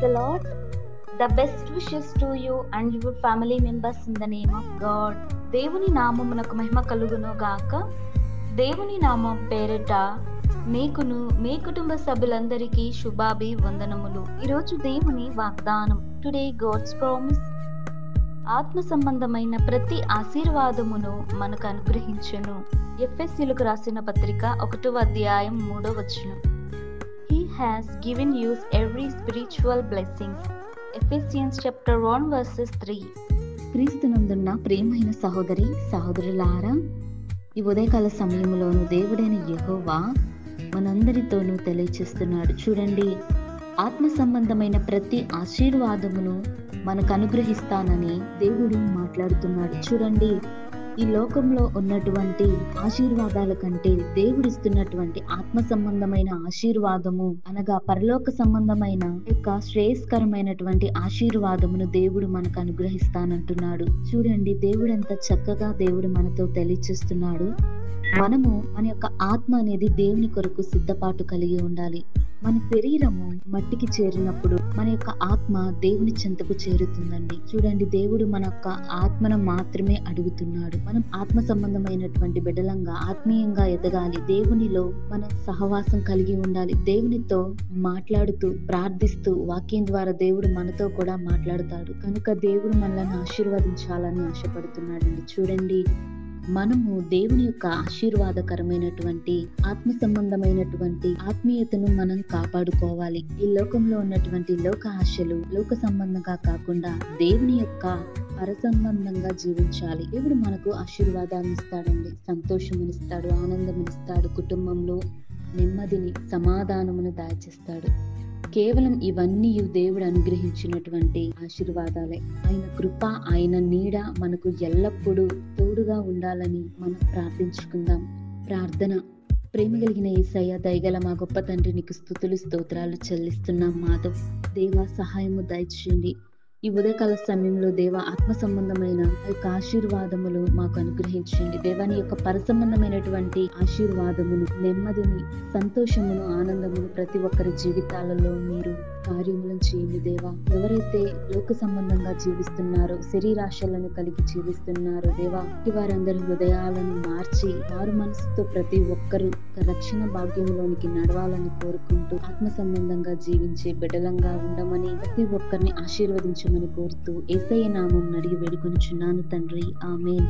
the Lord. The best wishes to you and your family members in the name of God. దేవుని నామమునకు మహిమ కలుగును గాక. దేవుని నామం పేరిట మీకును మీ కుటుంబ సభ్యులందరికీ శుభాభివందనములు. ఈరోజు దేవుని వాగ్దానం. Today God's promise. ఆత్మ సంబంధమైన ప్రతి ఆశీర్వాదమును మనకు అనుగ్రహించును. ఎఫెసీయులకు రాసిన పత్రిక 1వ అధ్యాయం 3వ వచనం. He has given you every spiritual blessings. Ephesians chapter 1 verses 3. క్రీస్తునందున్న ప్రియమైన సహోదరులారా, ఈ ఉదయకాల సమయంలోను దేవుడైన యెహోవా మనందరితోనూ తెలియచేస్తున్నాడు. చూడండి, ఆత్మ సంబంధమైన ప్రతి ఆశీర్వాదమును మనకు అనుగ్రహిస్తానని దేవుడు మాట్లాడుతున్నాడు. చూడండి, ఈ లోకంలో ఉన్నటువంటి ఆశీర్వాదాల కంటే దేవుడిస్తున్నటువంటి ఆత్మ సంబంధమైన ఆశీర్వాదము అనగా పరలోక సంబంధమైన యొక్క శ్రేయస్కరమైనటువంటి ఆశీర్వాదమును దేవుడు మనకు అనుగ్రహిస్తానంటున్నాడు. చూడండి, దేవుడు ఎంత చక్కగా దేవుడు మనతో తెలియచేస్తున్నాడు. మనము మన యొక్క ఆత్మ అనేది దేవుని కొరకు సిద్ధపాటు కలిగి ఉండాలి. మన శరీరము మట్టికి చేరినప్పుడు మన యొక్క ఆత్మ దేవుని చెంతకు చేరుతుందండి. చూడండి, దేవుడు మన యొక్క ఆత్మను మాత్రమే అడుగుతున్నాడు. మనం ఆత్మ సంబంధమైనటువంటి బిడ్డలంగా ఆత్మీయంగా ఎదగాలి. దేవునిలో మన సహవాసం కలిగి ఉండాలి. దేవునితో మాట్లాడుతూ ప్రార్థిస్తూ వాక్యం ద్వారా దేవుడు మనతో కూడా మాట్లాడతాడు. కనుక దేవుడు మనల్ని ఆశీర్వదించాలని ఆశపడుతున్నాడండి. చూడండి, మనము దేవుని యొక్క ఆశీర్వాదకరమైనటువంటి ఆత్మ సంబంధమైనటువంటి ఆత్మీయతను మనం కాపాడుకోవాలి. ఈ లోకంలో ఉన్నటువంటి లోక ఆశలు లోక సంబంధంగా కాకుండా దేవుని యొక్క పరసంబంధంగా జీవించాలి. దేవుడు మనకు ఆశీర్వాదాన్ని ఇస్తాడండి, సంతోషమునిస్తాడు, ఆనందమునిస్తాడు, కుటుంబంలో నెమ్మదిని సమాధానమును దయచేస్తాడు. కేవలం ఇవన్నీ దేవుడు అనుగ్రహించినటువంటి ఆశీర్వాదాలే. ఆయన కృప, ఆయన నీడ మనకు ఎల్లప్పుడూ తోడుగా ఉండాలని మనం ప్రార్థించుకుందాం. ప్రార్థన. ప్రేమ కలిగిన యేసయ్య, దయగల మా గొప్ప తండ్రి, నీకు స్తుతులు స్తోత్రాలు చెల్లిస్తున్నాం. మాధవ్ దేవా, సహాయము దయచేయండి. ఈ ఉదయకాల సమయంలో దేవా, ఆత్మ సంబంధమైన యొక్క ఆశీర్వాదములు మాకు అనుగ్రహించండి. దేవాని యొక్క పరసంబంధమైనటువంటి ఆశీర్వాదములు, నెమ్మదిని, సంతోషమును, ఆనందమును ప్రతి ఒక్కరి జీవితాలలో మీరు కార్యములను చేయండి. దేవా, ఎవరైతే లోక సంబంధంగా జీవిస్తున్నారో, శరీరాశలను కలిగి జీవిస్తున్నారో దేవా, వారందరి హృదయాలను మార్చి వారు మనసుతో ప్రతి ఒక్కరూ రక్షణ భాగ్యంలోనికి నడవాలని కోరుకుంటూ ఆత్మ సంబంధంగా జీవించే బిడ్డలంగా ఉండమని ప్రతి ఒక్కరిని ఆశీర్వదించమని కోరుతూ యేసయ్య నామం అడిగి వేడుకొనుచున్నాను తండ్రి. ఆమేన్.